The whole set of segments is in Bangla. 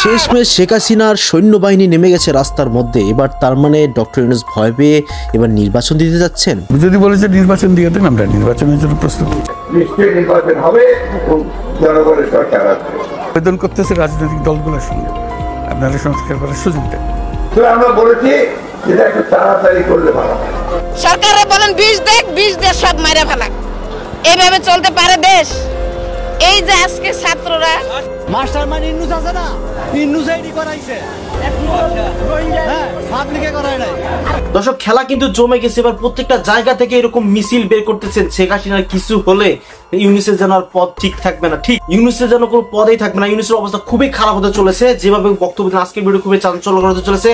শেষমেশ শেখ হাসিনার সৈন্যবাহিনী নেমে গেছে রাস্তার মধ্যে। এবার তার মানে ডক্টর ইউনূস ভয় পেয়ে এবার নির্বাচন দিতে যাচ্ছেন। যদি বলে যে নির্বাচন দিয়ে দেন, আমরা নির্বাচনের জন্য প্রস্তুত। নিশ্চয়ই নির্বাচন হবে, জনগণের সরকার আছে। আবেদন করতেছে রাজনৈতিক দলগুলোর সঙ্গে আপনারা সংস্কার করার সুযোগ দেন। আমরা বলেছি যেটা একটু তাড়াতাড়ি করলে ভালো হয়। সরকারে বলেন 20 দেশ সব মাইরা ফেলা, এইভাবে চলতে পারে দেশ? এই যে আজকে ছাত্ররা মাস্টার মাইন্ড ইন্নুস আছে না, ইন্নুস আইডি করাইছে, হ্যাঁ পাবলিকে করায় নাই। দর্শক, খেলা কিন্তু জমে গেছে। এবার প্রত্যেকটা জায়গা থেকে এরকম মিছিল বের করতেছেন। শেখ হাসিনার কিছু হলে ইউনূসের যেন আর পদ ঠিক থাকবে না, ঠিক ইউনূসের যেন কোনো পদেই থাকবে না। ইউনূসের অবস্থা খুবই খারাপ হতে চলেছে। যেভাবে বক্তব্য দিন আজকের ভিডিও খুবই চাঞ্চল্যকর হতে চলেছে।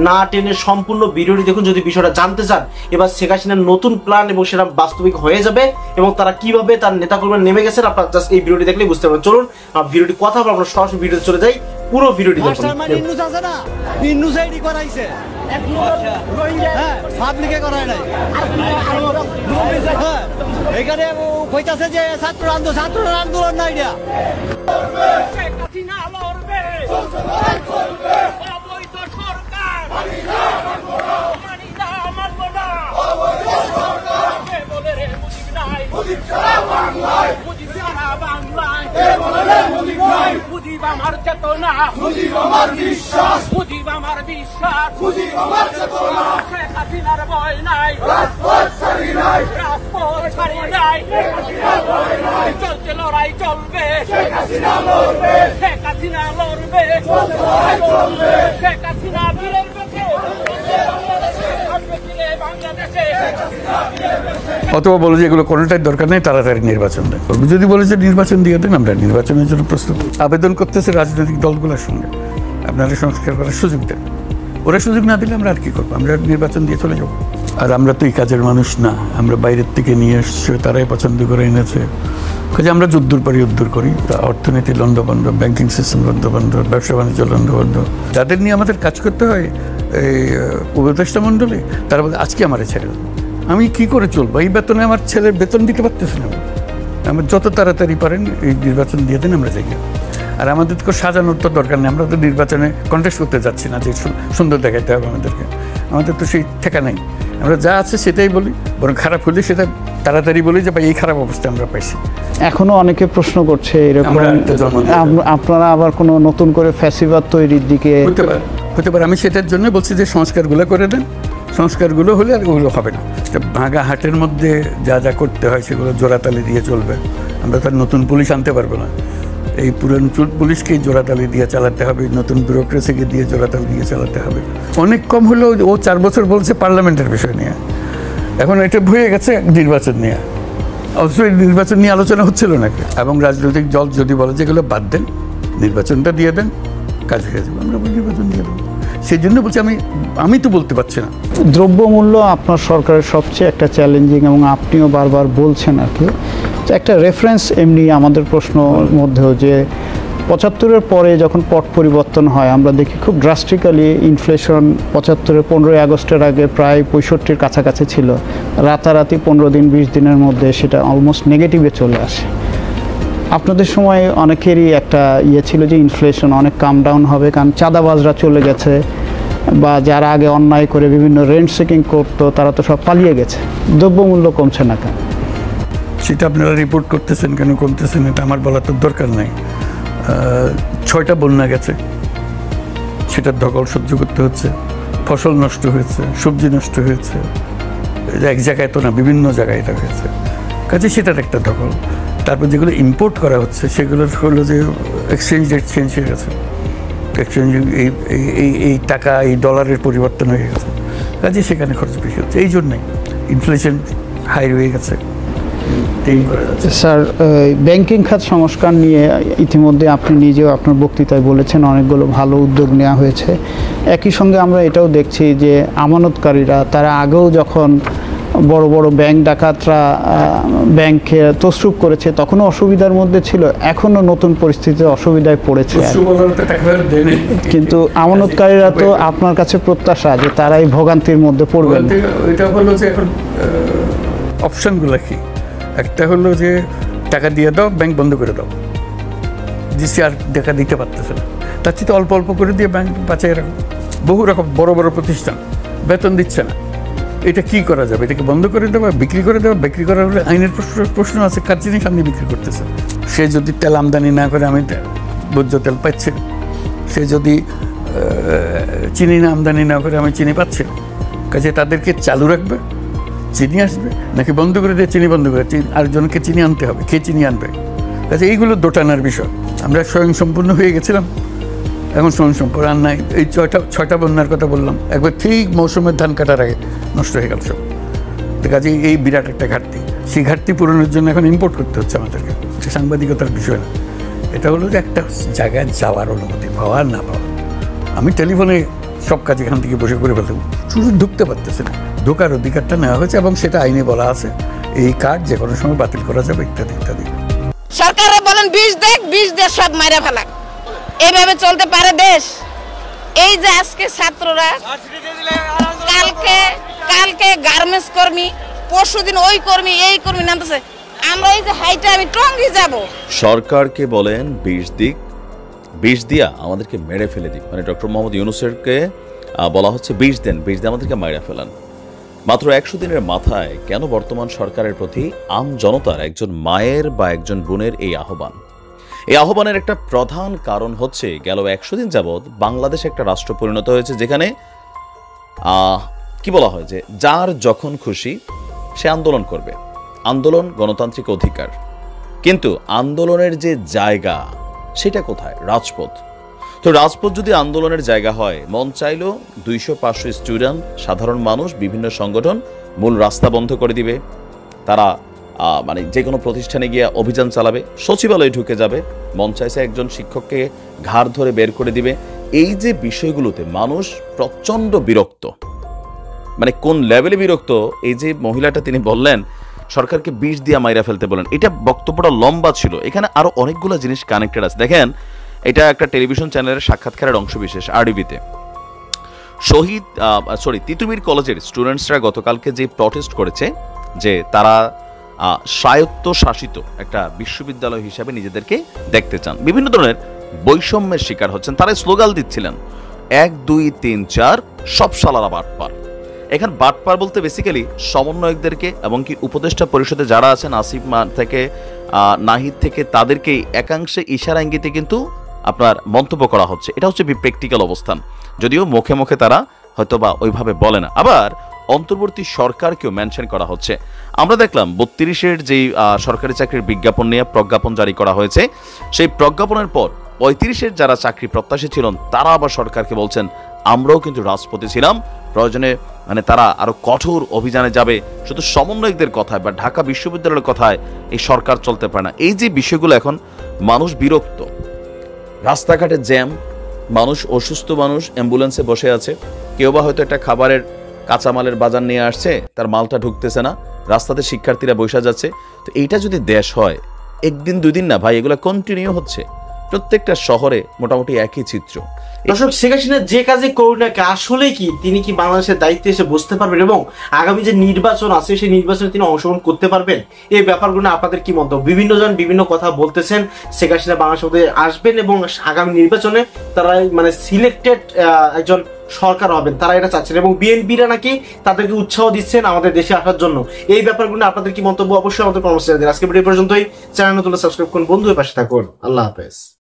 না টেনে সম্পূর্ণ ভিডিওটি দেখুন যদি বিষয়টা জানতে চান। এবার শেখ হাসিনার নতুন প্ল্যান এবং সেটা বাস্তবিক হয়ে যাবে এবং তারা কিভাবে তার নেতাকর্মীরা নেমে গেছেন আপনারা জাস্ট এই ভিডিওটি দেখলে বুঝতে পারবেন। চলুন ভিডিওটি কথা বলবো, আমরা সরাসরি ভিডিওতে চলে যাই। পুরো ভিডিওটি দেখুন। মাস্টার মাইন্ড ইন্নুস আছে না, ইন্নুস আইডি করাইছে, হ্যাঁ পাবলিকে করায় নাই। হ্যাঁ এখানে কইতাছে যে ছাত্র আন্দোলন না, এটা মুজিব আমার চেতনা, মুজিব আমার বিশ্বাস, মুজিব আমার বিশ্বাস, মুজিব আমার চেতনা। শেখ হাসিনার ভয় নাই, রাজপথ ছাড়ি নাই, রাজপথ ছাড়ি নাই। শেখ হাসিনার ভয় নাই, চলছে লড়াই চলবে, শেখ হাসিনা লড়বে, শেখ হাসিনা লড়বে, চলছে লড়াই চলবে। শেখ হাসিনা বীরের বেশে বাংলাদেশে, অথবা বলে যে এগুলো কোনোটাই দরকার নেই, তাড়াতাড়ি নির্বাচন দেন। যদি বলে যে নির্বাচন দিয়ে দেন, আমরা নির্বাচনের জন্য প্রস্তুত। আবেদন করতেছে রাজনৈতিক দলগুলোর সঙ্গে আপনারা সংস্কার করার সুযোগ দেন। ওরা সুযোগ না দিলে আমরা আর কি করবো? আমরা নির্বাচন দিয়ে চলে যাবো। আর আমরা তো এই কাজের মানুষ না, আমরা বাইরের থেকে নিয়ে এসছে, তারাই পছন্দ করে এনেছে। কাজে আমরা যুদ্ধর পরই উদ্ধার করি। তা অর্থনীতি লন্ডভন্ড, ব্যাংকিং সিস্টেম লন্ডভন্ড, ব্যবসা বাণিজ্য লন্ডভন্ড, যাদের নিয়ে আমাদের কাজ করতে হয় এই উপদেষ্টা মণ্ডলে, তারা বলে আজকে আমারে ছেড়ে দেন। আমি কি করে চলবো? এই বেতনে আমার ছেলের বেতন দিতে পারতেছি না। আমার যত তাড়াতাড়ি পারেন এই নির্বাচন দিয়ে দেন, আমরা যাই। আর আমাদের তো সাজানোর তো দরকার নেই, আমরা তো নির্বাচনে কন্টেস্ট করতে যাচ্ছি না যে সুন্দর দেখাইতে হবে আমাদেরকে। আমাদের তো সেই ঠেকা নেই, আমরা যা আছে সেটাই বলি, বরং খারাপ হলে সেটা তাড়াতাড়ি বলি যে ভাই এই খারাপ অবস্থা আমরা পাইছি। এখনো অনেকে প্রশ্ন করছে এরকম আপনারা আবার কোনো নতুন করে ফ্যাসিবাদ তৈরির দিকে হতে পারে। আমি সেটার জন্য বলছি যে সংস্কারগুলো করে দেন, সংস্কারগুলো হলে আর ওগুলো হবে না। ভাঙা হাটের মধ্যে যা যা করতে হয় সেগুলো জোড়াতালি দিয়ে চলবে। আমরা তার নতুন পুলিশ আনতে পারবো না, এই পুরান পুলিশকেই জোড়াতালি দিয়ে চালাতে হবে, নতুন ব্যুরোক্রেসিকে দিয়ে জোড়াতালি দিয়ে চালাতে হবে। অনেক কম হলেও ও 4 বছর বলছে পার্লামেন্টের বিষয় নিয়ে, এখন এটা ভুলে গেছে নির্বাচন নিয়ে। অথচ নির্বাচন নিয়ে আলোচনা হচ্ছিল নাকি? এবং রাজনৈতিক দল যদি বলে যেগুলো বাদ দেন, নির্বাচনটা দিয়ে দেন, কাজ হয়ে যাবে, আমরা নির্বাচন দিয়ে দেবো। সেই জন্য বলছি আমি তো বলতে পারছি না। দ্রব্যমূল্য আপনার সরকারের সবচেয়ে একটা চ্যালেঞ্জিং, এবং আপনিও বারবার বলছেন আর কি। একটা রেফারেন্স এমনি আমাদের প্রশ্নের মধ্যেও যে 75-এর পরে যখন পট পরিবর্তন হয় আমরা দেখি খুব ড্রাস্টিক্যালি ইনফ্লেশন 75-এর 15ই আগস্টের আগে প্রায় 65-র কাছাকাছি ছিল, রাতারাতি 15 দিন 20 দিনের মধ্যে সেটা অলমোস্ট নেগেটিভে চলে আসে। আপনাদের সময় অনেকেরই একটা ছিল যে ইনফ্লেশন অনেক কাম ডাউন হবে, কারণ চাঁদাবাজরা চলে গেছে বা যারা আগে অন্যায় করে বিভিন্ন রেন্ট সিকিং করতো তারা তো সব পালিয়ে গেছে। দ্রব্যমূল্য কমছে না কেন? সেটা আপনারা রিপোর্ট করতেছেন কেন, কমতেছেন, এটা আমার বলার তো দরকার নাই। 6টা বন্যা গেছে, সেটার ধকল সহ্য করতে হচ্ছে। ফসল নষ্ট হয়েছে, সবজি নষ্ট হয়েছে, এক জায়গায় তো না, বিভিন্ন জায়গায় এটা হয়েছে। কাজে সেটার একটা ধকল। তারপর যেগুলো ইম্পোর্ট করা হচ্ছে সেগুলোর হলো যে এক্সচেঞ্জ রেট চেঞ্জ হয়ে গেছে, এক্সচেঞ্জ এই টাকা এই ডলারের পরিবর্তন হয়ে গেছে। কাজে সেখানে খরচ বেশি হচ্ছে, এই জন্যই ইনফ্লেশন হাই হয়ে গেছে। স্যার, ব্যাংকিং খাত সংস্কার নিয়ে ইতিমধ্যে আপনি নিজেও আপনার বক্তৃতায় বলেছেন অনেকগুলো ভালো উদ্যোগ নেওয়া হয়েছে। একই সঙ্গে আমরা এটাও দেখছি যে আমানতকারীরা তারা আগেও যখন বড় বড় ব্যাংক ডাকাতরা ব্যাংকে তছরুপ করেছে তখনও অসুবিধার মধ্যে ছিল, এখনও নতুন পরিস্থিতিতে অসুবিধায় পড়েছে। কিন্তু আমানতকারীরা তো আপনার কাছে প্রত্যাশা যে তারা এই ভোগান্তির মধ্যে পড়বেন। এটা হলো যে এখন অপশনগুলো কি, একটা হলো যে টাকা দিয়ে দাও, ব্যাংক বন্ধ করে দাও। ডিসি আর টাকা দিতে পারতেছে না, তার চেয়ে অল্প অল্প করে দিয়ে ব্যাংক বাঁচিয়ে রাখো। বহু রকম বড় বড় প্রতিষ্ঠান বেতন দিচ্ছে না, এটা কি করা যাবে? এটাকে বন্ধ করে দেওয়া, বিক্রি করে দেওয়া? বিক্রি করার হলে আইনের প্রশ্ন আছে, কার জিনিস আপনি বিক্রি করতেছেন? সে যদি তেল আমদানি না করে, আমি ভোজ্য তেল পাচ্ছি না। সে যদি চিনি না আমদানি না করে, আমি চিনি পাচ্ছি না। কাজে তাদেরকে চালু রাখবে, চিনি আসবে, নাকি বন্ধ করে দিয়ে চিনি বন্ধ করে আরেকজনকে চিনি আনতে হবে? কে চিনি আনবে? কাজে এইগুলো দোটানার বিষয়। আমরা স্বয়ংসম্পূর্ণ হয়ে গেছিলাম, এখন স্বয়ংসম্পূর্ণ আর নাই। এই ছয়টা বন্যার কথা বললাম, একবার ঠিক মৌসুমের ধান কাটার আগে নষ্ট হয়ে গেল সব। কাজে এই বিরাট একটা ঘাটতি, সেই ঘাটতি পূরণের জন্য এখন ইম্পোর্ট করতে হচ্ছে আমাদেরকে। সাংবাদিকতার বিষয় না, এটা হলো যে একটা জায়গায় যাওয়ার অনুমতি পাওয়া না পাওয়া। আমি টেলিফোনে সব কাজ এখান থেকে বসে করে ফেলতে, শুধু ঢুকতে পারতেছে না। ঢোকার অধিকারটা নেওয়া হয়েছে এবং সেটা আইনে বলা আছে, এই কার্ড যে কোনো সময় বাতিল করা যাবে, ইত্যাদি ইত্যাদি। সরকারে বলেন বিষ দেখ সব মাইরা ফেলাক। এইভাবে চলতে পারে দেশ? এই যে আজকে ছাত্ররা, কালকে গার্মেন্টস কর্মী, পরশুদিন ওই কর্মী এই কর্মী নামতেছে, আমরা এই যে হাইটে আমি টঙ্গি যাব। সরকারকে বলেন বিষ দিয়া আমাদেরকে মেরে ফেলে দিক, মানে ডক্টর মোহাম্মদ ইউনূসকে বলা হচ্ছে বিষ দেন, আমাদেরকে মেরে ফেলান। মাত্র 100 দিনের মাথায় কেন বর্তমান সরকারের প্রতি আম জনতার একজন মায়ের বা একজন বোনের এই আহ্বান? এই আহ্বানের একটা প্রধান কারণ হচ্ছে গেল 100 দিন যাবৎ বাংলাদেশ একটা রাষ্ট্র পরিণত হয়েছে যেখানে কি বলা হয় যে যার যখন খুশি সে আন্দোলন করবে। আন্দোলন গণতান্ত্রিক অধিকার, কিন্তু আন্দোলনের যে জায়গা সেটা কোথায়? রাজপথ। তো রাজপথ যদি আন্দোলনের জায়গা হয়, মন চাইলো 200-500 স্টুডেন্ট, সাধারণ মানুষ, বিভিন্ন সংগঠন মূল রাস্তা বন্ধ করে দিবে। তারা মানে যে কোনো প্রতিষ্ঠানে গিয়ে অভিযান চালাবে, সচিবালয়ে ঢুকে যাবে, মন চাইছে একজন শিক্ষককে ঘাড় ধরে বের করে দিবে। এই যে বিষয়গুলোতে মানুষ প্রচণ্ড বিরক্ত, মানে কোন লেভেলে বিরক্ত, এই যে মহিলাটা তিনি বললেন সরকারকে বিষ দিয়া মাইরা ফেলতে বলেন, এটা বক্তব্যটা লম্বা ছিল, এখানে আরো অনেকগুলো জিনিস কানেক্টেড আছে। দেখেন, এটা একটা টেলিভিশন চ্যানেলের সাক্ষাৎকারের অংশবিশেষ আরডিবিতে। তিতুমির কলেজের স্টুডেন্টসরা গতকালকে যে প্রটেস্ট করেছে যে তারা স্বায়ত্ত শাসিত একটা বিশ্ববিদ্যালয় হিসাবে নিজেদেরকে দেখতে চান, বিভিন্ন ধরনের বৈষম্যের শিকার হচ্ছেন, তারা স্লোগান দিচ্ছিলেন 1, 2, 3, 4 সব শালারা বাটপার। এখানে বাটপার বলতে বেসিক্যালি সমন্বয়কদেরকে এবং কি উপদেষ্টা পরিষদে যারা আছেন আসিফ থেকে নাহিদ থেকে তাদেরকেই একাংশে ইশারা ইঙ্গিতে কিন্তু আপনার মন্তব্য করা হচ্ছে। এটা হচ্ছে প্র্যাকটিক্যাল অবস্থান, যদিও মুখে মুখে তারা হয়তো বা ওইভাবে বলে না। আবার অন্তর্বর্তী সরকারকেও মেনশন করা হচ্ছে। আমরা দেখলাম 32-এর যেই সরকারি চাকরির বিজ্ঞাপন নিয়ে প্রজ্ঞাপন জারি করা হয়েছে, সেই প্রজ্ঞাপনের পর 35-এর যারা চাকরি প্রত্যাশী ছিলেন তারা আবার সরকারকে বলছেন আমরাও কিন্তু রাজপথে ছিলাম, প্রয়োজনে মানে তারা আরো কঠোর অভিযানে যাবে। শুধু সমন্বয়কদের কথায় বা ঢাকা বিশ্ববিদ্যালয়ের কথায় এই সরকার চলতে পারে না। এই যে বিষয়গুলো, এখন মানুষ বিরক্ত, রাস্তাঘাটে জ্যাম, মানুষ অসুস্থ, মানুষ অ্যাম্বুলেন্সে বসে আছে, কেউ বা হয়তো একটা খাবারের কাঁচামালের বাজার নিয়ে আসছে, তার মালটা ঢুকতেছে না, রাস্তাতে শিক্ষার্থীরা বসে যাচ্ছে। তো এইটা যদি দেশ হয়, একদিন দুদিন না ভাই, এগুলো কন্টিনিউ হচ্ছে, প্রত্যেকটা শহরে মোটামুটি একই চিত্র। দর্শক, শেখ হাসিনা যে কাজে করুন না আসলে কি তিনি কি বাংলাদেশের দায়িত্বে এসে বসতে পারবেন এবং আগামী যে নির্বাচন আছে সেই নির্বাচনে তিনি অংশগ্রহণ করতে পারবেন? এই ব্যাপারগুলো আপনাদের কি মন্তব্য? বিভিন্ন জন বিভিন্ন কথা বলতেছেন, শেখ হাসিনা বাংলাদেশের মধ্যে আসবেন এবং আগামী নির্বাচনে তারা মানে সিলেক্টেড একজন সরকার হবেন, তারা এটা চাচ্ছেন এবং বিএনপিরা নাকি তাদেরকে উৎসাহ দিচ্ছেন আমাদের দেশে আসার জন্য। এই ব্যাপারগুলো আপনাদের কি মন্তব্য? অবশ্যই আমাদের কর্মসূচি দিন। আজকে ভিডিও পর্যন্তই। চ্যানেল নতুন সাবস্ক্রাইব করুন, বন্ধু হয়ে পাশে থাকুন। আল্লাহ হাফেজ।